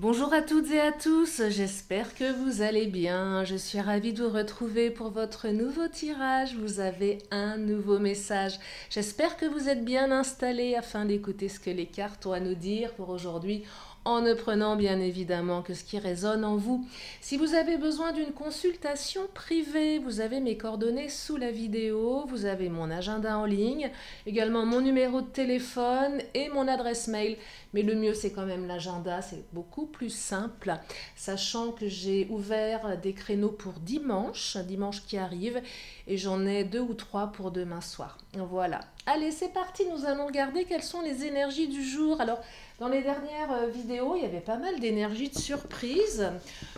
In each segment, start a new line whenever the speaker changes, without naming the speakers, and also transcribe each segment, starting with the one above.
Bonjour à toutes et à tous, j'espère que vous allez bien. Je suis ravie de vous retrouver pour votre nouveau tirage. Vous avez un nouveau message. J'espère que vous êtes bien installés afin d'écouter ce que les cartes ont à nous dire pour aujourd'hui, en ne prenant bien évidemment que ce qui résonne en vous. Si vous avez besoin d'une consultation privée, vous avez mes coordonnées sous la vidéo, vous avez mon agenda en ligne, également mon numéro de téléphone et mon adresse mail. Mais le mieux, c'est quand même l'agenda, c'est beaucoup plus simple, sachant que j'ai ouvert des créneaux pour dimanche qui arrive, et j'en ai 2 ou 3 pour demain soir. Voilà. Allez, c'est parti, nous allons regarder quelles sont les énergies du jour. Alors, dans les dernières vidéos, il y avait pas mal d'énergie de surprise,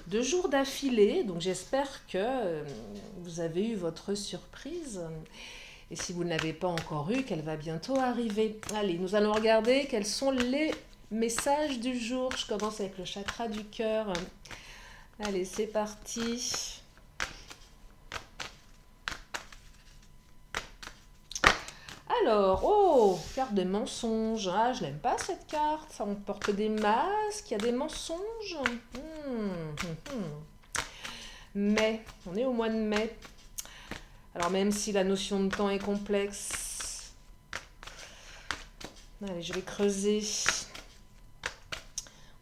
de jours d'affilée, donc j'espère que vous avez eu votre surprise. Et si vous ne l'avez pas encore eu, qu'elle va bientôt arriver. Allez, nous allons regarder quels sont les messages du jour. Je commence avec le chakra du cœur. Allez, c'est parti. Alors, oh, carte de mensonges. Ah, je n'aime pas cette carte. Ça, on porte des masques, il y a des mensonges. Mais, on est au mois de mai. Alors même si la notion de temps est complexe, allez, je vais creuser.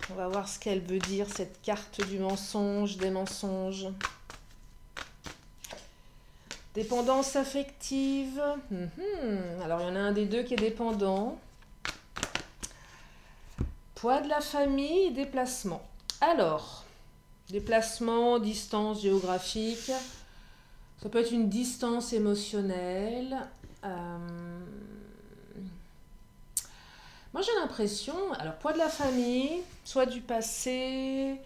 On va voir ce qu'elle veut dire, cette carte du mensonge, des mensonges. Dépendance affective. Alors il y en a un des deux qui est dépendant. Poids de la famille, déplacement. Alors, déplacement, distance géographique. Ça peut être une distance émotionnelle. Moi, j'ai l'impression, alors poids de la famille, soit du passé.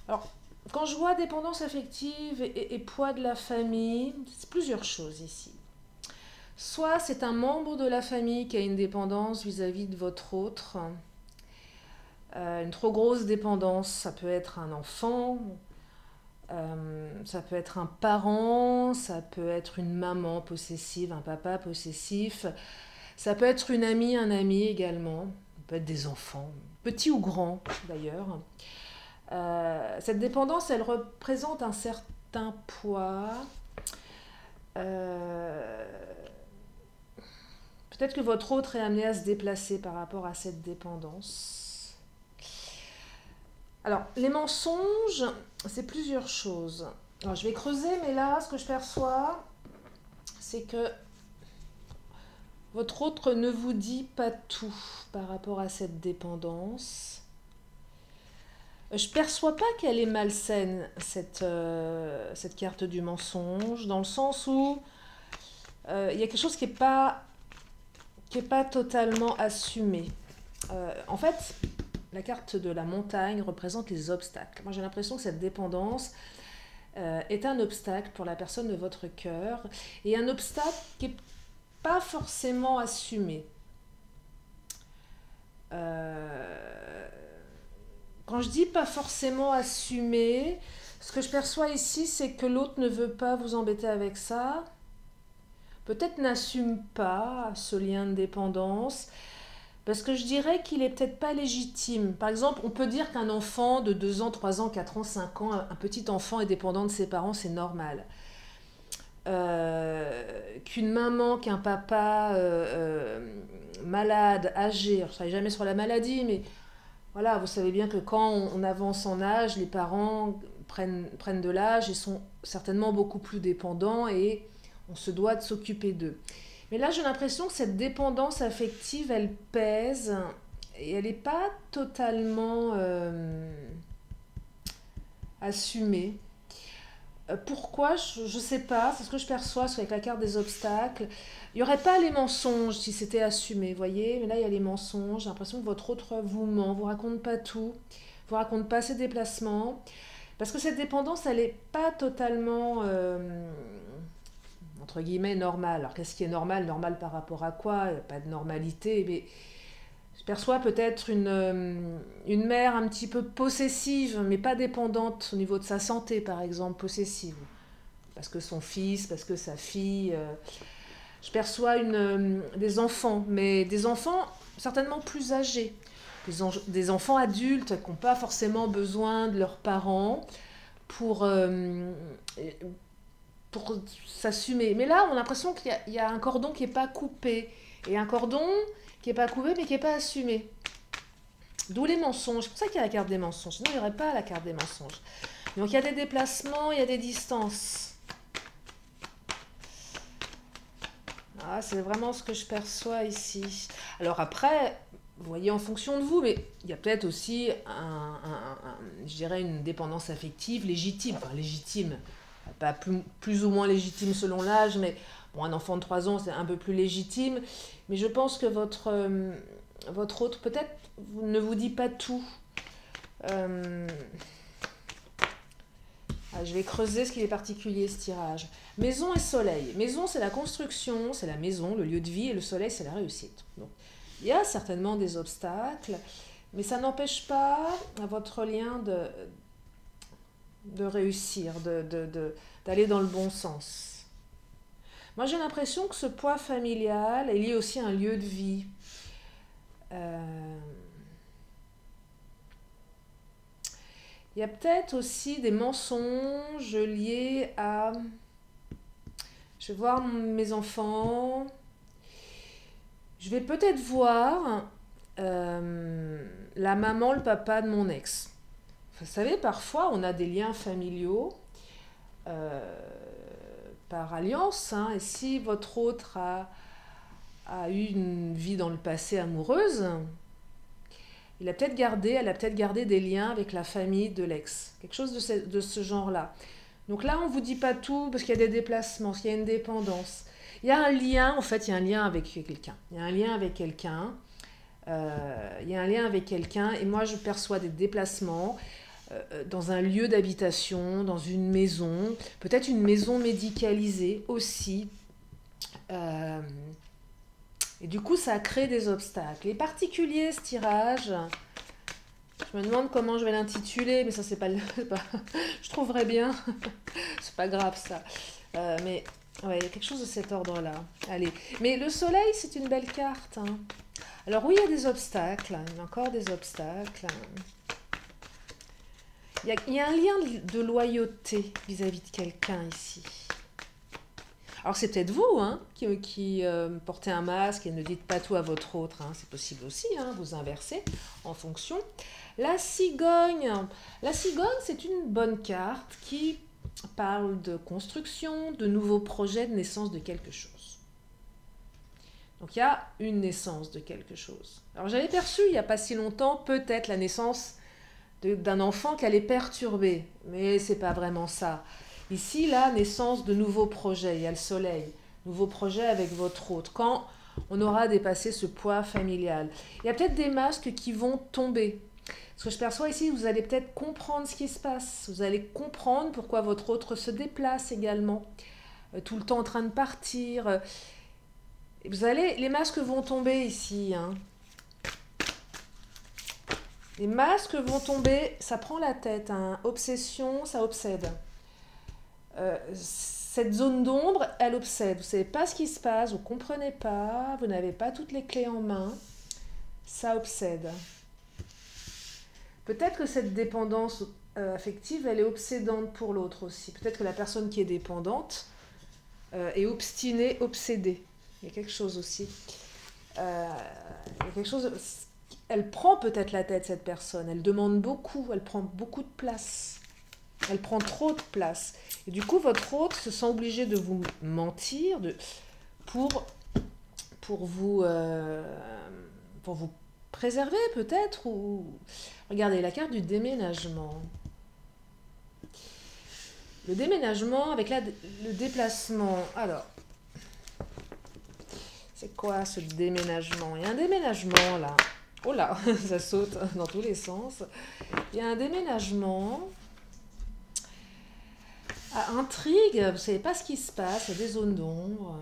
Alors, quand je vois dépendance affective et poids de la famille, c'est plusieurs choses ici. Soit c'est un membre de la famille qui a une dépendance vis-à-vis de votre autre. Une trop grosse dépendance, ça peut être un enfant, ça peut être un parent, ça peut être une maman possessive, un papa possessif, ça peut être une amie, un ami également, ça peut être des enfants, petits ou grands d'ailleurs. Cette dépendance, elle représente un certain poids. Peut-être que votre autre est amené à se déplacer par rapport à cette dépendance. Alors, les mensonges, c'est plusieurs choses. Alors, je vais creuser, mais là, ce que je perçois, c'est que votre autre ne vous dit pas tout par rapport à cette dépendance. Je ne perçois pas qu'elle est malsaine, cette carte du mensonge, dans le sens où il y a quelque chose qui n'est pas totalement assumé. En fait, la carte de la montagne représente les obstacles. Moi, j'ai l'impression que cette dépendance est un obstacle pour la personne de votre cœur, et un obstacle qui n'est pas forcément assumé. Quand je dis pas forcément assumé, ce que je perçois ici, c'est que l'autre ne veut pas vous embêter avec ça. Peut-être n'assume pas ce lien de dépendance, parce que je dirais qu'il est peut-être pas légitime. Par exemple, on peut dire qu'un enfant de 2 ans, 3 ans, 4 ans, 5 ans, un petit enfant est dépendant de ses parents, c'est normal. Qu'une maman, qu'un papa malade, âgé, je ne travaille jamais sur la maladie, mais voilà, vous savez bien que quand on avance en âge, les parents prennent de l'âge et sont certainement beaucoup plus dépendants, et on se doit de s'occuper d'eux. Mais là, j'ai l'impression que cette dépendance affective, elle pèse, et elle n'est pas totalement assumée. Pourquoi? Je ne sais pas, c'est ce que je perçois avec la carte des obstacles. Il n'y aurait pas les mensonges si c'était assumé, vous voyez. Mais là, il y a les mensonges. J'ai l'impression que votre autre vous ment, vous raconte pas tout, vous raconte pas ses déplacements. Parce que cette dépendance, elle n'est pas totalement, entre guillemets, normale. Alors, qu'est-ce qui est normal? Normal par rapport à quoi? Il n'y a pas de normalité, mais je perçois peut-être une mère un petit peu possessive, mais pas dépendante au niveau de sa santé, par exemple, possessive. Parce que son fils, parce que sa fille. Je perçois des enfants, mais des enfants certainement plus âgés, des enfants adultes qui n'ont pas forcément besoin de leurs parents pour, pour s'assumer. Mais là, on a l'impression qu'il y a un cordon qui n'est pas coupé. Et un cordon qui n'est pas coupé, mais qui n'est pas assumé. D'où les mensonges. C'est pour ça qu'il y a la carte des mensonges. Sinon, il n'y aurait pas la carte des mensonges. Donc, il y a des déplacements, il y a des distances. Ah, c'est vraiment ce que je perçois ici. Alors après, vous voyez en fonction de vous, mais il y a peut-être aussi, je dirais, une dépendance affective légitime. Enfin, légitime, pas plus ou moins légitime selon l'âge, mais bon, un enfant de 3 ans, c'est un peu plus légitime. Mais je pense que votre autre, peut-être, ne vous dit pas tout. Je vais creuser ce qui est particulier, ce tirage. Maison et soleil. Maison, c'est la construction, c'est la maison, le lieu de vie, et le soleil, c'est la réussite. Donc, il y a certainement des obstacles, mais ça n'empêche pas votre lien de réussir, d'aller dans le bon sens. Moi, j'ai l'impression que ce poids familial est lié aussi à un lieu de vie. Il y a peut-être aussi des mensonges liés à... Je vais voir mes enfants. Je vais peut-être voir la maman, le papa de mon ex. Vous savez, parfois, on a des liens familiaux par alliance. Hein, et si votre autre a eu une vie dans le passé amoureuse, elle a peut-être gardé des liens avec la famille de l'ex. Quelque chose de ce genre-là. Donc là, on ne vous dit pas tout parce qu'il y a des déplacements, parce qu'il y a une dépendance. Il y a un lien, en fait, il y a un lien avec quelqu'un. Il y a un lien avec quelqu'un. Il y a un lien avec quelqu'un. Et moi, je perçois des déplacements dans un lieu d'habitation, dans une maison. Peut-être une maison médicalisée aussi. Et du coup, ça a créé des obstacles. Les particuliers, ce tirage, je me demande comment je vais l'intituler, mais ça, c'est pas, je trouverais bien. C'est pas grave, ça. Mais ouais, il y a quelque chose de cet ordre-là. Allez. Mais le soleil, c'est une belle carte. Hein. Alors oui, il y a des obstacles. Il y a encore des obstacles. Il y a un lien de loyauté vis-à-vis de quelqu'un ici. Alors c'est peut-être vous hein, qui portez un masque et ne dites pas tout à votre autre. Hein. C'est possible aussi, hein, vous inversez en fonction. La cigogne. La cigogne, c'est une bonne carte qui parle de construction, de nouveaux projets, de naissance de quelque chose. Donc il y a une naissance de quelque chose. Alors j'avais perçu il n'y a pas si longtemps peut-être la naissance d'un enfant qui allait perturber, mais c'est pas vraiment ça. Ici, là, naissance de nouveaux projets, il y a le soleil, nouveaux projets avec votre autre, quand on aura dépassé ce poids familial. Il y a peut-être des masques qui vont tomber. Ce que je perçois ici, vous allez peut-être comprendre ce qui se passe, vous allez comprendre pourquoi votre autre se déplace également, tout le temps en train de partir. Les masques vont tomber ici, hein. Les masques vont tomber, ça prend la tête, hein. Obsession, ça obsède. Cette zone d'ombre, elle obsède. Vous ne savez pas ce qui se passe, vous ne comprenez pas, vous n'avez pas toutes les clés en main. Ça obsède. Peut-être que cette dépendance affective, elle est obsédante pour l'autre aussi. Peut-être que la personne qui est dépendante est obstinée, obsédée. Il y a quelque chose aussi. Il y a quelque chose... Elle prend peut-être la tête, cette personne. Elle demande beaucoup, elle prend beaucoup de place. Elle prend trop de place. Et du coup, votre autre se sent obligé de vous mentir pour vous préserver peut-être. Ou... Regardez, la carte du déménagement. Le déménagement avec le déplacement. Alors, c'est quoi ce déménagement? Il y a un déménagement là. Oh là, ça saute dans tous les sens. Il y a un déménagement... intrigue, vous ne savez pas ce qui se passe, il y a des zones d'ombre.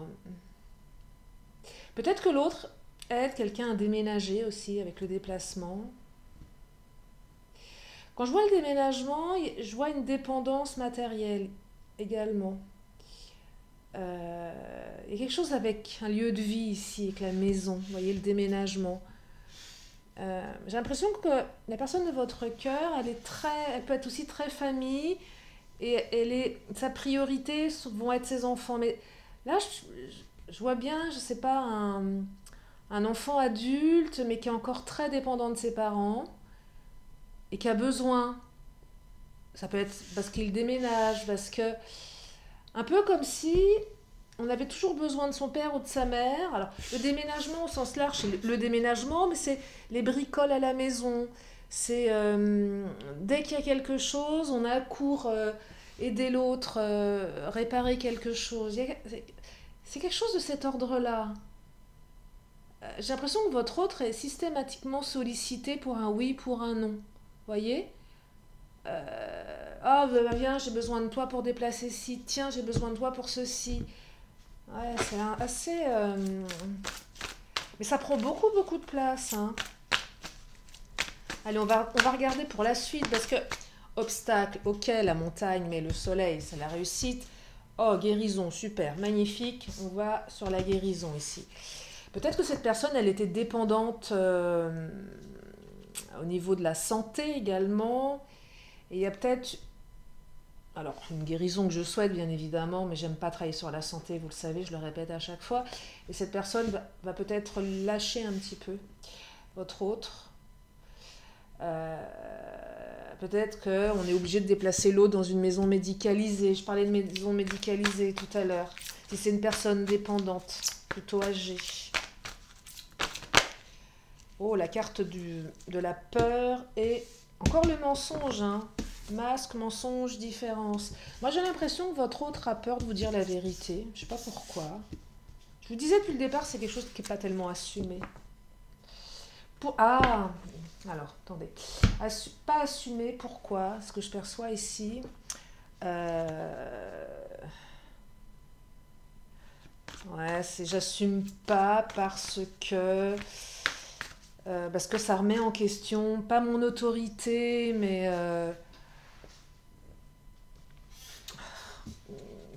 Peut-être que l'autre aide quelqu'un à déménager aussi avec le déplacement. Quand je vois le déménagement, je vois une dépendance matérielle également. Il y a quelque chose avec un lieu de vie ici, avec la maison, vous voyez le déménagement. J'ai l'impression que la personne de votre cœur, elle peut être aussi très famille et sa priorité vont être ses enfants. Mais là, je vois bien, je sais pas, un enfant adulte, mais qui est encore très dépendant de ses parents et qui a besoin. Ça peut être parce qu'il déménage, parce que un peu comme si on avait toujours besoin de son père ou de sa mère. Alors, le déménagement au sens large, c'est le déménagement, mais c'est les bricoles à la maison. C'est dès qu'il y a quelque chose, on a à court aider l'autre, réparer quelque chose. C'est quelque chose de cet ordre-là. J'ai l'impression que votre autre est systématiquement sollicité pour un oui, pour un non. Voyez? Ah, bah, viens, j'ai besoin de toi pour déplacer ci. Tiens, j'ai besoin de toi pour ceci. Ouais, c'est assez. Mais ça prend beaucoup, beaucoup de place, hein. Allez, on va regarder pour la suite parce que obstacle, ok, la montagne, mais le soleil, c'est la réussite. Oh, guérison, super, magnifique. On va sur la guérison ici. Peut-être que cette personne, elle était dépendante au niveau de la santé également. Et il y a peut-être, alors une guérison que je souhaite bien évidemment, mais j'aime pas travailler sur la santé, vous le savez, je le répète à chaque fois. Et cette personne va peut-être lâcher un petit peu votre autre. Euh, Peut-être qu'on est obligé de déplacer l'autre dans une maison médicalisée. Je parlais de maison médicalisée tout à l'heure. Si c'est une personne dépendante, plutôt âgée. Oh, la carte de la peur et encore le mensonge, hein. Masque, mensonge, différence. Moi, j'ai l'impression que votre autre a peur de vous dire la vérité. Je sais pas pourquoi. Je vous disais depuis le départ, c'est quelque chose qui n'est pas tellement assumé. Ah, alors, attendez. Pas assumé, pourquoi? Ce que je perçois ici. Euh, Ouais, j'assume pas parce que ça remet en question, pas mon autorité, mais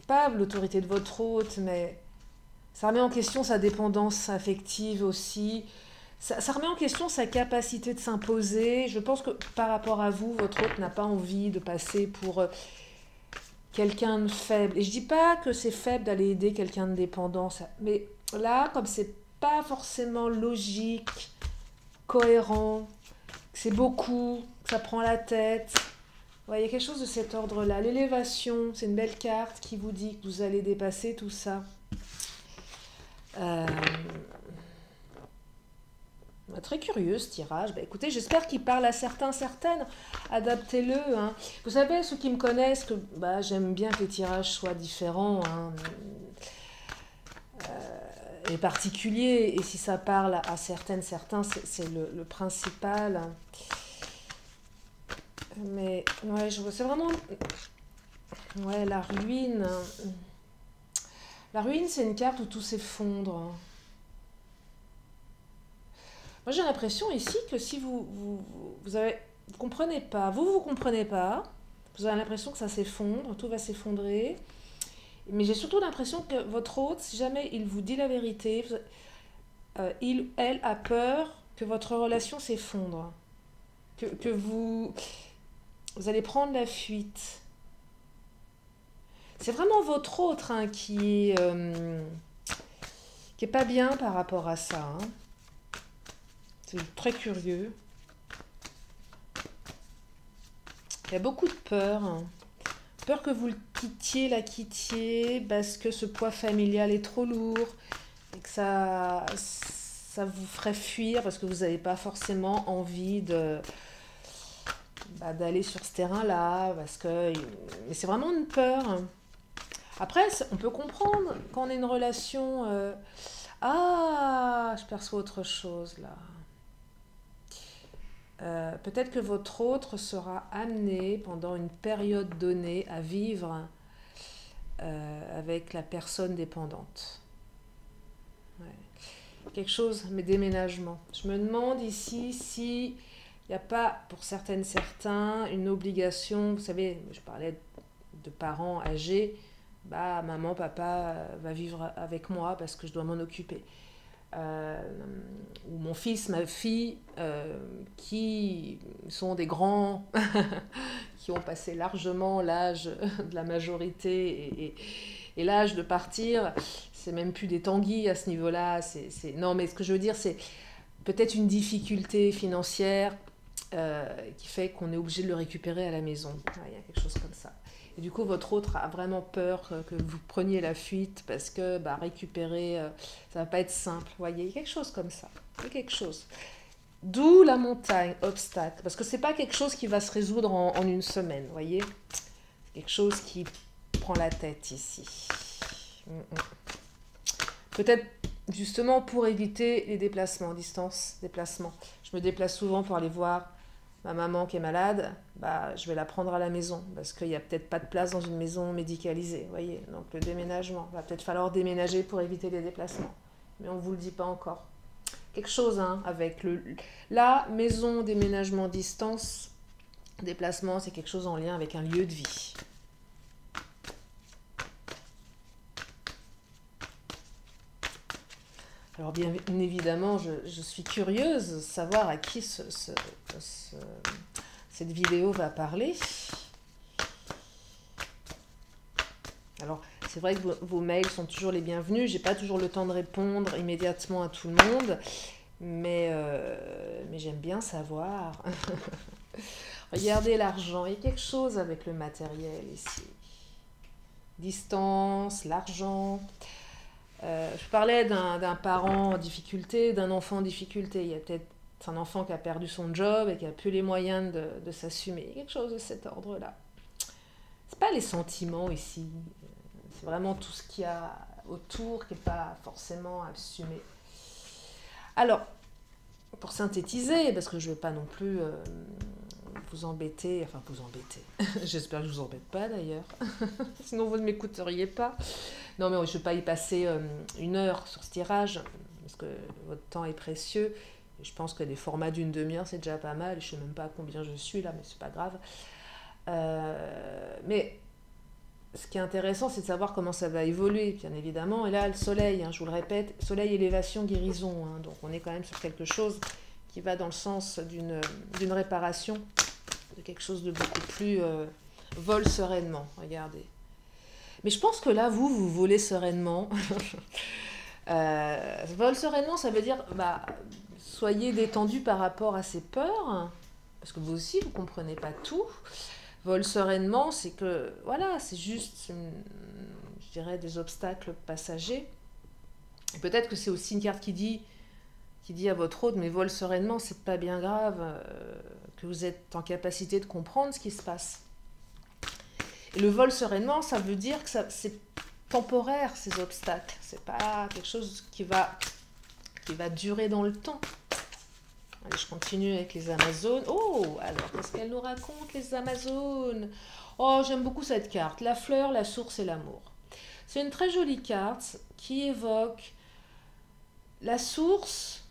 pas l'autorité de votre hôte, mais ça remet en question sa dépendance affective aussi. Ça remet en question sa capacité de s'imposer. Je pense que par rapport à vous, votre hôte n'a pas envie de passer pour quelqu'un de faible. Et je dis pas que c'est faible d'aller aider quelqu'un de dépendant, mais là, comme c'est pas forcément logique, cohérent, que c'est beaucoup, que ça prend la tête. Ouais, il y a quelque chose de cet ordre-là. L'élévation, c'est une belle carte qui vous dit que vous allez dépasser tout ça. Euh, Très curieux ce tirage. Bah, écoutez, j'espère qu'il parle à certains, certaines. Adaptez-le, hein. Vous savez, ceux qui me connaissent, que j'aime bien que les tirages soient différents, hein, et particuliers. Et si ça parle à certaines, certains, c'est le principal, hein. Mais ouais, je vois, c'est vraiment. Ouais, la ruine. La ruine, c'est une carte où tout s'effondre. Moi, j'ai l'impression ici que si vous comprenez pas, vous comprenez pas, vous avez l'impression que ça s'effondre, tout va s'effondrer. Mais j'ai surtout l'impression que votre hôte, si jamais il vous dit la vérité, elle a peur que votre relation s'effondre, que vous allez prendre la fuite. C'est vraiment votre autre, hein, qui est pas bien par rapport à ça, hein. C'est très curieux. Il y a beaucoup de peur, hein. Peur que vous la quittiez parce que ce poids familial est trop lourd et que ça vous ferait fuir parce que vous n'avez pas forcément envie d'aller sur ce terrain-là. Mais c'est vraiment une peur, hein. Après, on peut comprendre quand on est une relation. Ah, je perçois autre chose là. Peut-être que votre autre sera amené pendant une période donnée à vivre avec la personne dépendante. Ouais. Quelque chose, mais déménagement. Je me demande ici si il n'y a pas, pour certaines, certains, une obligation. Vous savez, je parlais de parents âgés. Maman, papa va vivre avec moi parce que je dois m'en occuper. euh, ou mon fils, ma fille, qui sont des grands, qui ont passé largement l'âge de la majorité et l'âge de partir, c'est même plus des tanguis à ce niveau-là. Non, mais ce que je veux dire, c'est peut-être une difficulté financière qui fait qu'on est obligé de le récupérer à la maison. Ouais, il y a quelque chose comme ça. Et du coup, votre autre a vraiment peur que vous preniez la fuite parce que récupérer, ça va pas être simple. Vous voyez, il y a quelque chose comme ça. Il y a quelque chose. D'où la montagne, obstacle. Parce que c'est pas quelque chose qui va se résoudre en une semaine, vous voyez. C'est quelque chose qui prend la tête ici. Peut-être justement pour éviter les déplacements, distance, déplacement. Je me déplace souvent pour aller voir ma maman qui est malade, je vais la prendre à la maison parce qu'il n'y a peut-être pas de place dans une maison médicalisée, vous voyez. Donc le déménagement, va peut-être falloir déménager pour éviter les déplacements. Mais on ne vous le dit pas encore. Quelque chose avec la maison, déménagement, distance, déplacement, c'est quelque chose en lien avec un lieu de vie. Alors bien évidemment, je suis curieuse de savoir à qui cette vidéo va parler. Alors c'est vrai que vos mails sont toujours les bienvenus. J'ai pas toujours le temps de répondre immédiatement à tout le monde, mais j'aime bien savoir. Regardez l'argent, il y a quelque chose avec le matériel ici. Distance, l'argent. Je parlais d'un parent en difficulté, d'un enfant en difficulté. Il y a peut-être un enfant qui a perdu son job et qui n'a plus les moyens de s'assumer. Il y a quelque chose de cet ordre-là. Ce n'est pas les sentiments ici. C'est vraiment tout ce qu'il y a autour qui n'est pas forcément assumé. Alors, pour synthétiser, parce que je ne vais pas non plus vous embêter, j'espère que je ne vous embête pas d'ailleurs, sinon vous ne m'écouteriez pas. Non mais je ne vais pas y passer 1 heure sur ce tirage, parce que votre temps est précieux. Je pense que des formats d'1 demi-heure, c'est déjà pas mal. Je ne sais même pas à combien je suis là, mais c'est pas grave. Mais ce qui est intéressant, c'est de savoir comment ça va évoluer, bien évidemment. Et là, le soleil, je vous le répète, soleil, élévation, guérison. Donc on est quand même sur quelque chose qui va dans le sens d'une réparation, de quelque chose de beaucoup plus vol sereinement. Regardez. Mais je pense que là, vous volez sereinement. Vol sereinement, ça veut dire, soyez détendu par rapport à ces peurs, parce que vous aussi, vous ne comprenez pas tout. Vol sereinement, c'est que, voilà, c'est juste, je dirais, des obstacles passagers. Et peut-être que c'est aussi une carte qui dit à votre hôte, mais vol sereinement, c'est pas bien grave, que vous êtes en capacité de comprendre ce qui se passe. Et le vol sereinement, ça veut dire que c'est temporaire, ces obstacles. C'est pas quelque chose qui va durer dans le temps. Allez, je continue avec les Amazones. Oh, alors, qu'est-ce qu'elles nous racontent, les Amazones? Oh, j'aime beaucoup cette carte. La fleur, la source et l'amour. C'est une très jolie carte qui évoque la source.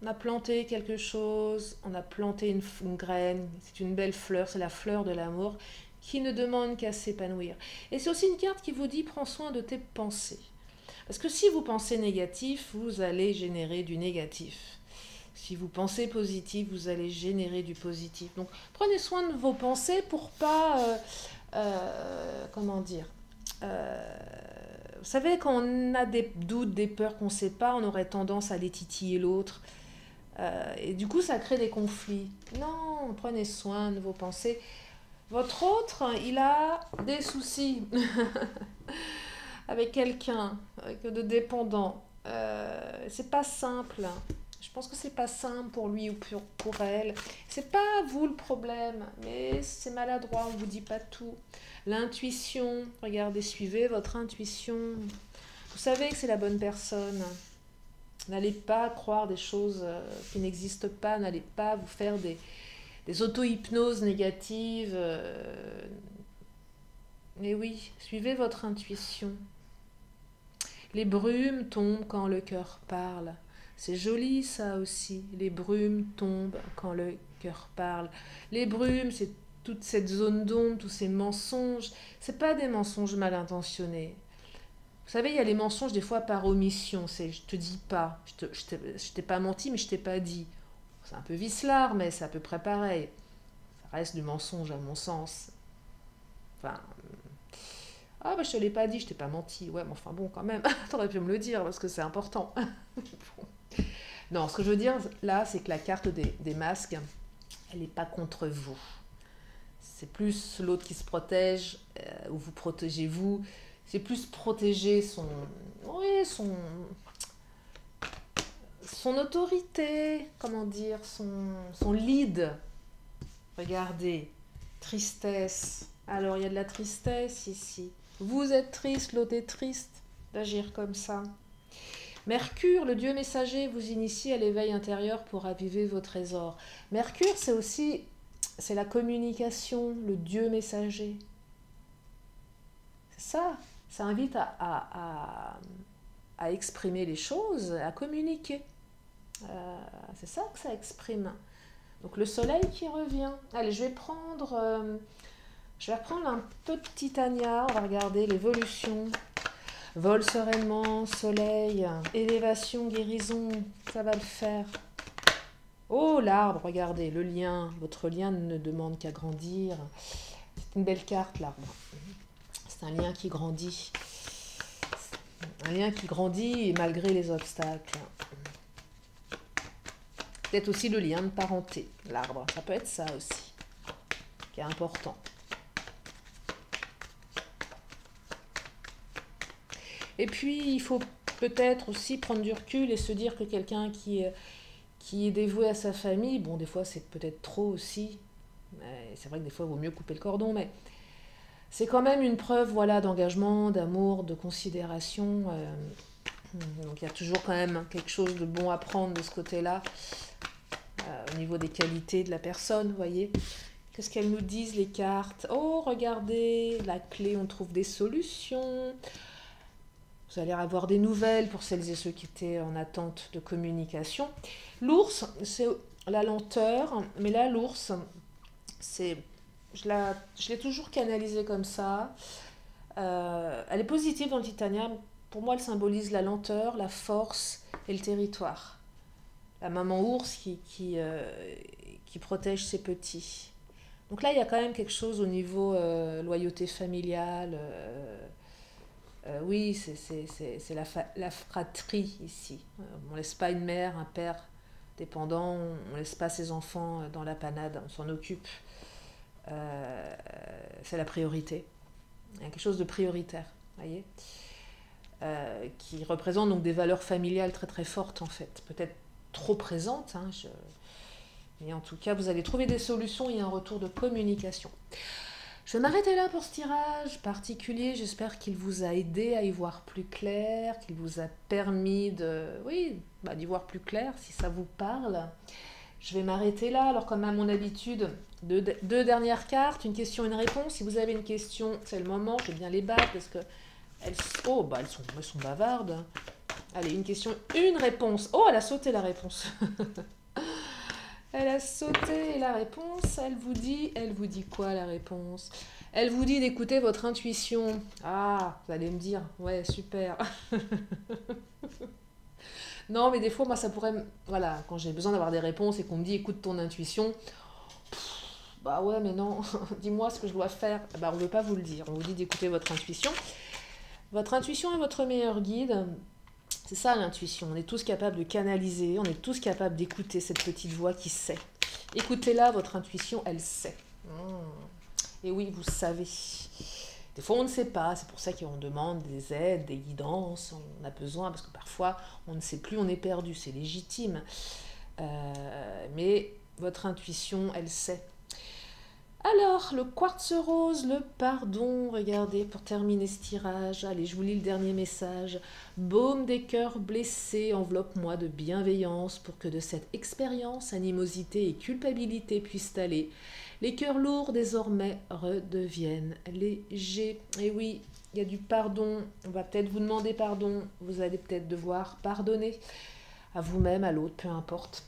On a planté quelque chose, on a planté une graine. C'est une belle fleur, c'est la fleur de l'amour qui ne demande qu'à s'épanouir. Et c'est aussi une carte qui vous dit, prends soin de tes pensées. Parce que si vous pensez négatif, vous allez générer du négatif. Si vous pensez positif, vous allez générer du positif. Donc, prenez soin de vos pensées pour pas... comment dire vous savez, quand on a des doutes, des peurs qu'on ne sait pas, on aurait tendance à aller titiller l'autre. Et du coup, ça crée des conflits. Non, prenez soin de vos pensées. Votre autre, il a des soucis avec quelqu'un, de dépendant. C'est pas simple. Je pense que c'est pas simple pour lui ou pour elle. C'est pas vous le problème, mais c'est maladroit, on vous dit pas tout. L'intuition, regardez, suivez votre intuition. Vous savez que c'est la bonne personne. N'allez pas croire des choses qui n'existent pas, n'allez pas vous faire des auto-hypnoses négatives. Mais oui, suivez votre intuition. Les brumes tombent quand le cœur parle. C'est joli ça aussi. Les brumes tombent quand le cœur parle. Les brumes, c'est toute cette zone d'ombre, tous ces mensonges. C'est pas des mensonges mal intentionnés. Vous savez, il y a les mensonges des fois par omission. C'est je te dis pas, je t'ai pas menti, mais je t'ai pas dit. C'est un peu vicelard, mais c'est à peu près pareil. Ça reste du mensonge à mon sens. Enfin, ah bah je te l'ai pas dit, je t'ai pas menti. Ouais, mais enfin bon, quand même, t'aurais pu me le dire parce que c'est important. Bon. Non, ce que je veux dire là, c'est que la carte des masques, elle n'est pas contre vous. C'est plus l'autre qui se protège, ou vous protégez vous. C'est plus protéger oui, son autorité, comment dire, son lead. Regardez, tristesse. Alors, il y a de la tristesse ici. Vous êtes triste, l'autre est triste d'agir comme ça. Mercure, le dieu messager, vous initie à l'éveil intérieur pour raviver vos trésors. Mercure, c'est la communication, le dieu messager. C'est ça. Ça invite à exprimer les choses, à communiquer. C'est ça que ça exprime. Donc le soleil qui revient. Allez, je vais reprendre un petit Tania. On va regarder l'évolution. Vol sereinement, soleil, élévation, guérison. Ça va le faire. Oh, l'arbre, regardez, le lien. Votre lien ne demande qu'à grandir. C'est une belle carte, l'arbre. C'est un lien qui grandit. Un lien qui grandit malgré les obstacles. Peut-être aussi le lien de parenté, l'arbre. Ça peut être ça aussi, qui est important. Et puis, il faut peut-être aussi prendre du recul et se dire que quelqu'un qui est dévoué à sa famille, bon, des fois, c'est peut-être trop aussi. C'est vrai que des fois, il vaut mieux couper le cordon, mais c'est quand même une preuve, voilà, d'engagement, d'amour, de considération. Donc, il y a toujours quand même quelque chose de bon à prendre de ce côté-là, au niveau des qualités de la personne, vous voyez. Qu'est-ce qu'elles nous disent, les cartes? Oh, regardez, la clé, on trouve des solutions. Vous allez avoir des nouvelles pour celles et ceux qui étaient en attente de communication. L'ours, c'est la lenteur, mais là, l'ours, je l'ai toujours canalisée comme ça. Elle est positive dans le Titania. Pour moi, elle symbolise la lenteur, la force et le territoire. La maman ours qui protège ses petits. Donc là, il y a quand même quelque chose au niveau loyauté familiale. Oui, c'est la fratrie ici. On ne laisse pas une mère, un père dépendant, on ne laisse pas ses enfants dans la panade, on s'en occupe. C'est la priorité. Il y a quelque chose de prioritaire, voyez, qui représente donc des valeurs familiales très très fortes en fait. Peut-être trop présentes, hein, mais en tout cas, vous allez trouver des solutions et un retour de communication. Je vais m'arrêter là pour ce tirage particulier. J'espère qu'il vous a aidé à y voir plus clair, qu'il vous a permis d'y voir plus clair si ça vous parle. Je vais m'arrêter là. Alors, comme à mon habitude, deux dernières cartes, une question et une réponse. Si vous avez une question, c'est le moment. Je vais bien les battre parce que elles sont bavardes. Allez, une question, une réponse. Oh, elle a sauté la réponse. Elle a sauté la réponse. Elle vous dit quoi la réponse? Elle vous dit d'écouter votre intuition. Ah, vous allez me dire, ouais, super. Non, mais des fois, moi, ça pourrait... Voilà, quand j'ai besoin d'avoir des réponses et qu'on me dit, écoute ton intuition, bah ouais, mais non, dis-moi ce que je dois faire. Bah, on ne veut pas vous le dire. On vous dit d'écouter votre intuition. Votre intuition est votre meilleur guide. C'est ça l'intuition, on est tous capables de canaliser, on est tous capables d'écouter cette petite voix qui sait. Écoutez-la, votre intuition, elle sait. Et oui, vous savez. Des fois, on ne sait pas, c'est pour ça qu'on demande des aides, des guidances, on a besoin, parce que parfois, on ne sait plus, on est perdu, c'est légitime. Mais votre intuition, elle sait. Alors, le quartz rose, le pardon, regardez, pour terminer ce tirage. Allez, je vous lis le dernier message. Baume des cœurs blessés, enveloppe-moi de bienveillance pour que de cette expérience, animosité et culpabilité puissent aller. Les cœurs lourds, désormais, redeviennent légers. Et oui, il y a du pardon. On va peut-être vous demander pardon. Vous allez peut-être devoir pardonner à vous-même, à l'autre, peu importe.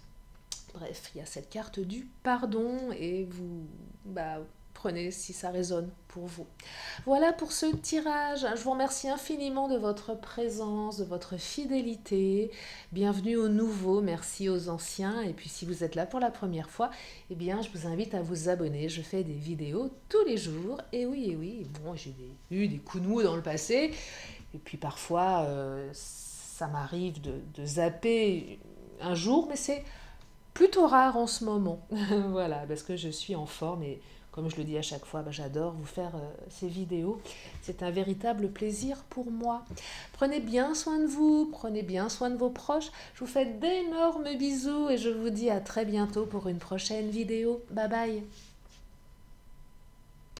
Bref, il y a cette carte du pardon et vous Prenez si ça résonne pour vous. Voilà pour ce tirage. Je vous remercie infiniment de votre présence, de votre fidélité. Bienvenue aux nouveaux, merci aux anciens. Et puis si vous êtes là pour la première fois, eh bien je vous invite à vous abonner. Je fais des vidéos tous les jours. Et oui, bon, j'ai eu des coups de mou dans le passé. Et puis parfois, ça m'arrive de zapper un jour, mais c'est plutôt rare en ce moment. Voilà, parce que je suis en forme et comme je le dis à chaque fois, j'adore vous faire ces vidéos. C'est un véritable plaisir pour moi. Prenez bien soin de vous, prenez bien soin de vos proches. Je vous fais d'énormes bisous et je vous dis à très bientôt pour une prochaine vidéo. Bye bye.